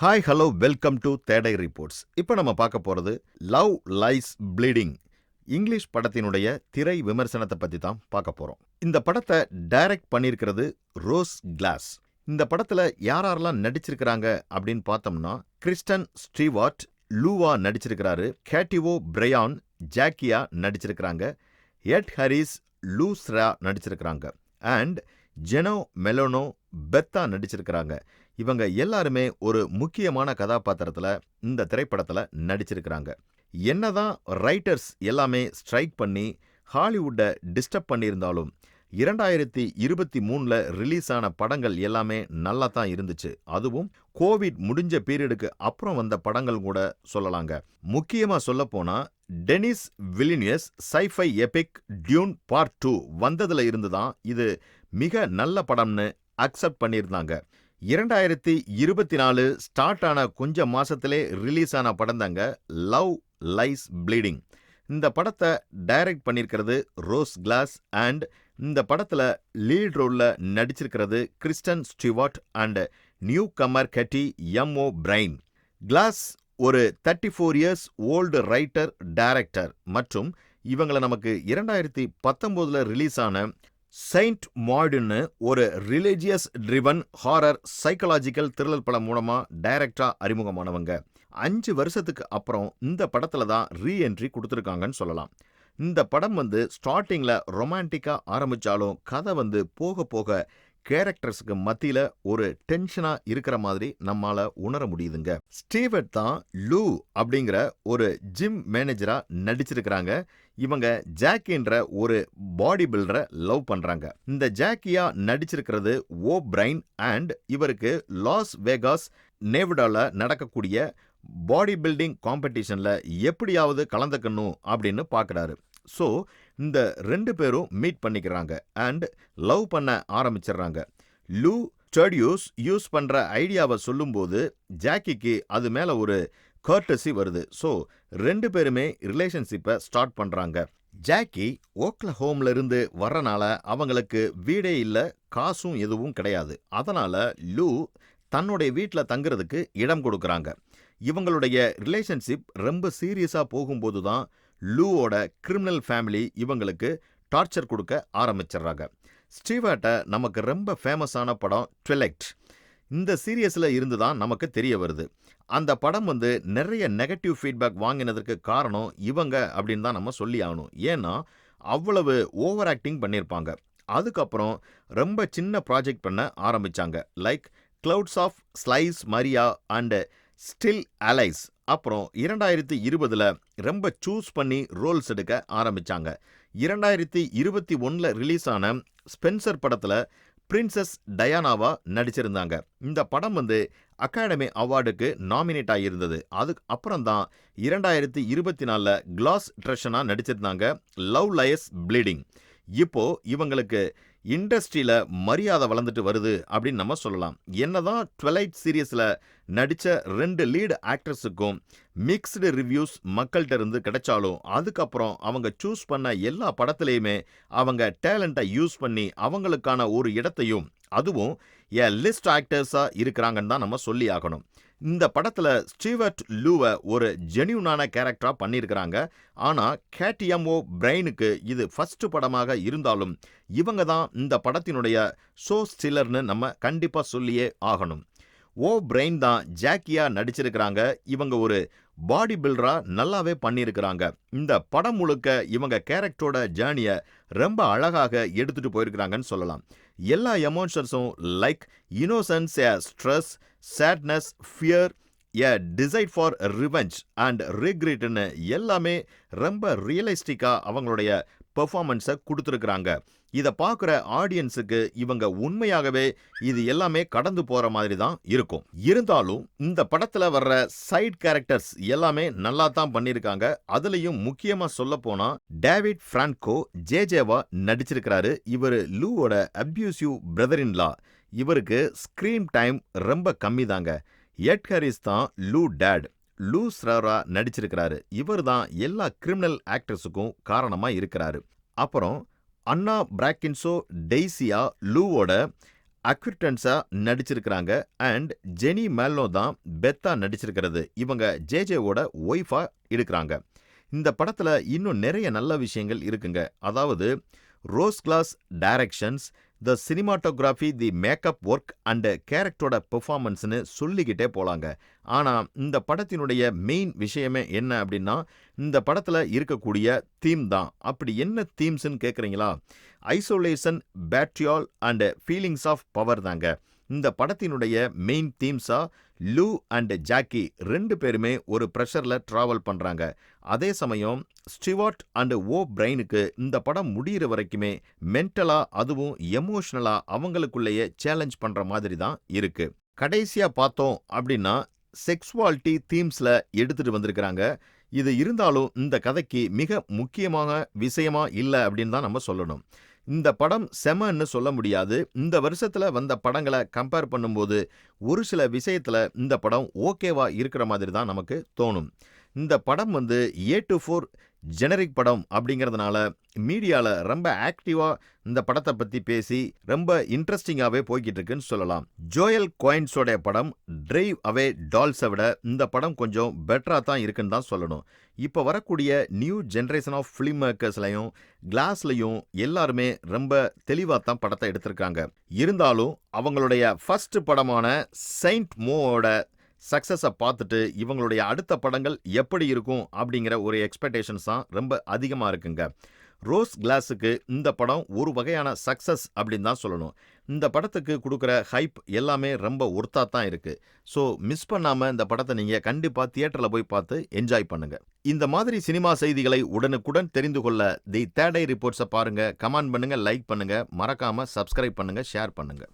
Hi hello welcome to தேடை reports. இப்போ நம்ம பார்க்க போகிறது லவ் லைஸ் ப்ளீடிங் இங்கிலீஷ் படத்தினுடைய திரை விமர்சனத்தை பற்றி தான் பார்க்க போகிறோம். இந்த படத்தை டைரக்ட் பண்ணியிருக்கிறது ரோஸ் கிளாஸ். இந்த படத்தில் யாரெல்லாம் நடிச்சிருக்கிறாங்க அப்படின்னு பார்த்தோம்னா, கிறிஸ்டன் ஸ்டீவார்ட் லூவா நடிச்சிருக்கிறாரு, கேட்டிவோ பிரையான் ஜாக்கியா நடிச்சிருக்கிறாங்க, எட் ஹாரிஸ் லூஸ்ரா நடிச்சிருக்கிறாங்க அண்ட் ஜெனோ மெலோனோ பெத்தா நடிச்சிருக்கிறாங்க. இவங்க எல்லாருமே ஒரு முக்கியமான கதாபாத்திரத்தில் இந்த திரைப்படத்தில் நடிச்சிருக்கிறாங்க. என்னதான் ரைட்டர்ஸ் எல்லாமே ஸ்ட்ரைக் பண்ணி ஹாலிவுட்டை டிஸ்டர்ப் பண்ணியிருந்தாலும் 2023 ரிலீஸ் ஆன படங்கள் எல்லாமே நல்லா தான் இருந்துச்சு. அதுவும் கோவிட் முடிஞ்ச பீரியடுக்கு அப்புறம் வந்த படங்கள் கூட சொல்லலாங்க. முக்கியமாக சொல்ல போனா Denis Villeneuve sci-fi epic Dune part 2 வந்ததுல இருந்து தான் இது மிக நல்ல படம்னு அக்செப்ட் பண்ணியிருந்தாங்க. 2024 ஸ்டார்ட் ஆன கொஞ்ச மாசத்திலே ரிலீஸ் ஆன படம் தாங்க லவ் லைஸ் ப்ளீடிங். இந்த படத்தை டைரக்ட் பண்ணியிருக்கிறது ரோஸ் கிளாஸ் அண்ட் இந்த படத்தில் லீட் ரோலில் நடிச்சிருக்கிறது Kristen steward and new Qamar கெட்டி எம்ஓ பிரைன். கிளாஸ் ஒரு 34 இயர்ஸ் ஓல்டு ரைட்டர் டைரக்டர் மற்றும் இவங்களை நமக்கு 2019 ரிலீஸ் ஆன செயின்ட் மாய்டுன்னு ஒரு religious driven horror psychological thriller படம் மூலமா டைரக்டா அறிமுகமானவங்க. 5 வருஷத்துக்கு அப்புறம் இந்த படத்துல தான் ரீஎன்ட்ரி கொடுத்துருக்காங்கன்னு சொல்லலாம். இந்த படம் ஸ்டார்டிங்ல ரொமான்டிக்கா ஆரம்பிச்சாலும் கதை போக போக கேரக்டர்ஸுக்கு மத்தியில ஒரு டென்ஷனா இருக்கிற மாதிரி நம்மால உணர முடியுதுங்க. ஸ்டீவர்ட் தான் லூ அப்படிங்கிற ஒரு ஜிம் மேனேஜரா நடிச்சிருக்கிறாங்க. இவங்க ஜாக்கின்ற ஒரு பாடி பில்டரை லவ் பண்றாங்க. இந்த ஜாக்கியா நடிச்சிருக்கிறது ஓ பிரைன் அண்ட் இவருக்கு லாஸ் வேகாஸ் நேவடால நடக்கக்கூடிய பாடி பில்டிங் காம்படிஷன்ல எப்படியாவது கலந்துக்கணும் அப்படின்னு பார்க்குறாரு. ஸோ இந்த 2 பேரும் மீட் பண்ணிக்கிறாங்க அண்ட் லவ் பண்ண ஆரம்பிச்சிடுறாங்க. லூ ஸ்டடியூஸ் யூஸ் பண்ற ஐடியாவை சொல்லும்போது ஜாக்கிக்கு அது மேல ஒரு கர்டசி வருது. ஸோ 2 பேருமே ரிலேஷன்ஷிப்பை ஸ்டார்ட் பண்றாங்க. ஜாக்கி ஓக்லஹோம்ல இருந்து வர்றனால அவங்களுக்கு வீடே இல்லை, காசும் எதுவும் கிடையாது. அதனால லூ தன்னுடைய வீட்டில் தங்குறதுக்கு இடம் கொடுக்குறாங்க. இவங்களுடைய ரிலேஷன்ஷிப் ரொம்ப சீரியஸாக போகும்போது தான் லூவோட கிரிமினல் ஃபேமிலி இவங்களுக்கு டார்ச்சர் கொடுக்க ஆரம்பிச்சிடுறாங்க. ஸ்டீவர்ட்டை நமக்கு ரொம்ப ஃபேமஸான படம் ட்விலைட் இந்த சீரியஸில் இருந்து தான் நமக்கு தெரிய வருது. அந்த படம் நிறைய நெகட்டிவ் ஃபீட்பேக் வாங்கினதுக்கு காரணம் இவங்க அப்படின்னு தான் நம்ம சொல்லி ஆகணும். ஏன்னா அவ்வளவு ஓவர் ஆக்டிங் பண்ணியிருப்பாங்க. அதுக்கப்புறம் ரொம்ப சின்ன ப்ராஜெக்ட் பண்ண ஆரம்பிச்சாங்க. Like Clouds of Sils Maria and Still Alice. அப்புறம் 2020 ரொம்ப சூஸ் பண்ணி ரோல்ஸ் எடுக்க ஆரம்பிச்சாங்க. 2021 ரிலீஸ் ஆன ஸ்பென்சர் படத்தில் பிரின்சஸ் டயானாவா நடிச்சிருந்தாங்க. இந்த படம் அகாடமி அவார்டுக்கு நாமினேட் ஆகியிருந்தது. அதுக்கு அப்புறம் தான் 2024 கிளாஸ் ட்ரெஷனா நடிச்சிருந்தாங்க லவ் லைஸ் ப்ளீடிங். இப்போ இவங்களுக்கு இண்டஸ்ட்ரியில மரியாதை வளர்ந்துட்டு வருது அப்படின்னு நம்ம சொல்லலாம். என்னதான் ட்விலைட் சீரியஸ்ல நடிச்ச 2 லீட் ஆக்டர்ஸுக்கும் மிக்ஸ்டு ரிவ்யூஸ் மக்கள்கிட்ட இருந்து கிடைச்சாலும் அதுக்கப்புறம் அவங்க சூஸ் பண்ண எல்லா படத்துலையுமே அவங்க டேலண்ட்டை யூஸ் பண்ணி அவங்களுக்கான ஒரு இடத்தையும் அதுவும் லிஸ்ட் ஆக்டர்ஸா இருக்கிறாங்கன்னு தான் நம்ம சொல்லி ஆகணும். இந்த படத்துல ஸ்டீவர்ட் லூவை ஒரு ஜெனியூனான கேரக்டரா பண்ணியிருக்கிறாங்க. ஆனா கேட்டியமோ பிரைனுக்கு இது ஃபர்ஸ்ட் படமாக இருந்தாலும் இவங்க தான் இந்த படத்தினுடைய ஷோ ஸ்டில்லர்னு நம்ம கண்டிப்பா சொல்லியே ஆகணும். ஓ பிரைன் தான் ஜாக்கியா நடிச்சிருக்கிறாங்க. இவங்க ஒரு பாடி பில்டரா நல்லாவே பண்ணியிருக்கிறாங்க. இந்த படம் முழுக்க இவங்க கேரக்டரோட ஜேர்னியை ரொம்ப அழகாக எடுத்துட்டு போயிருக்கிறாங்கன்னு சொல்லலாம். எல்லா எமோஷன்ஸும் like innocence, stress, sadness, fear, desire for revenge and ரிக்ரெட்னு எல்லாமே ரொம்ப ரியலிஸ்டிக்கா அவங்களுடைய பெர்ஃபார்மன்ஸை கொடுத்துருக்குறாங்க. இதை பார்க்குற ஆடியன்ஸுக்கு இவங்க உண்மையாகவே இது எல்லாமே கடந்து போகிற மாதிரி தான் இருக்கும். இருந்தாலும் இந்த படத்தில் வர்ற சைட் கேரக்டர்ஸ் எல்லாமே நல்லா தான் பண்ணியிருக்காங்க. அதுலேயும் முக்கியமாக சொல்ல போனால் டேவிட் ஃப்ரான்கோ ஜேஜேவா நடிச்சிருக்கிறாரு. இவர் லூவோட அப்யூசிவ் பிரதர் இன் லா. இவருக்கு ஸ்க்ரீன் டைம் ரொம்ப கம்மி தாங்க. எட் ஹாரிஸ் தான் லூ டேட். லூஸ்ரா நடிச்சிருக்கிறாரு. இவர் தான் எல்லா கிரிமினல் ஆக்டர்ஸுக்கும் காரணமாக இருக்கிறாரு. அப்புறம் அன்னா பிராக்கின்சோ டெய்சியா லூவோட அக்விட்டன்ஸா நடிச்சிருக்கிறாங்க அண்ட் ஜெனி மேல்னோ தான் பெத்தா நடிச்சிருக்கிறது. இவங்க ஜேஜேவோட ஒய்ஃபா இருக்கிறாங்க. இந்த படத்துல இன்னும் நிறைய நல்ல விஷயங்கள் இருக்குங்க. அதாவது ரோஸ் class directions, the cinematography, the makeup work and கேரக்டரோட பெர்ஃபார்மன்ஸ்னு சொல்லிக்கிட்டே போலாங்க. ஆனா இந்த படத்தினுடைய மெயின் விஷயமே என்ன அப்படின்னா, இந்த படத்துல இருக்கக்கூடிய தீம் தான். அப்படி என்ன தீம்ஸ்ன்னு கேட்குறீங்களா? Isolation, betrayal and feelings of power தாங்க. இந்த படத்தினுடைய மெயின் தீம்ஸா லூ அண்ட் ஜாக்கி 2 பேருமே ஒரு ப்ரெஷர்ல டிராவல் பண்றாங்க. அதே சமயம் ஸ்டிவார்ட் அண்ட் ஓ பிரைனுக்கு இந்த படம் முடியிற வரைக்குமே மென்டலா அதுவும் எமோஷனலா அவங்களுக்குள்ளேயே சேலஞ்ச் பண்ற மாதிரி தான் இருக்கு. கடைசியா பார்த்தோம் அப்படின்னா செக்ஸுவாலிட்டி தீம்ஸ்ல எடுத்துட்டு வந்திருக்கிறாங்க. இது இருந்தாலும் இந்த கதைக்கு மிக முக்கியமான விஷயமா இல்லை அப்படின்னு தான் நம்ம சொல்லணும். இந்த படம் செமன்னு சொல்ல முடியாது. இந்த வருஷத்துல வந்த படங்களை கம்பேர் பண்ணும்போது ஒரு சில விஷயத்துல இந்த படம் ஓகேவா இருக்கிற மாதிரி தான் நமக்கு தோணும். இந்த படம் A to 4 ஜெனரிக் படம் அப்படிங்கிறதுனால மீடியால ரொம்ப ஆக்டிவா இந்த படத்தை பத்தி பேசி ரொம்ப இன்ட்ரெஸ்டிங்காவே போய்கிட்டு இருக்குன்னு சொல்லலாம். ஜோயல் கோயின்ஸோட படம் டிரைவ் அவே டால்ஸை விட இந்த படம் கொஞ்சம் பெட்டரா தான் இருக்குன்னு தான் சொல்லணும். இப்போ வரக்கூடிய நியூ ஜெனரேஷன் ஆஃப் ஃபிலிம் மேக்கர்ஸ்லையும் கிளாஸ்லையும் எல்லாருமே ரொம்ப தெளிவாக தான் படத்தை எடுத்திருக்காங்க. இருந்தாலும் அவங்களுடைய ஃபர்ஸ்ட் படமான செயின்ட் மோவோட சக்ஸஸை பார்த்துட்டு இவங்களுடைய அடுத்த படங்கள் எப்படி இருக்கும் அப்படிங்கிற ஒரு எக்ஸ்பெக்டேஷன்ஸ் தான் ரொம்ப அதிகமாக இருக்குங்க. ரோஸ் கிளாஸுக்கு இந்த படம் ஒரு வகையான சக்ஸஸ் அப்படின்னு தான் சொல்லணும். இந்த படத்துக்கு கொடுக்குற ஹைப் எல்லாமே ரொம்ப ஒர்த்தாக தான் இருக்குது. ஸோ மிஸ் பண்ணாமல் இந்த படத்தை நீங்கள் கண்டிப்பாக தியேட்டரில் போய் பார்த்து என்ஜாய் பண்ணுங்க. இந்த மாதிரி சினிமா செய்திகளை உடனுக்குடன் தெரிந்து கொள்ள தி தேர்ட் ஐ ரிப்போர்ட்ஸை பாருங்கள், கமெண்ட் பண்ணுங்கள், லைக் பண்ணுங்கள், மறக்காமல் சப்ஸ்கிரைப் பண்ணுங்கள், ஷேர் பண்ணுங்கள்.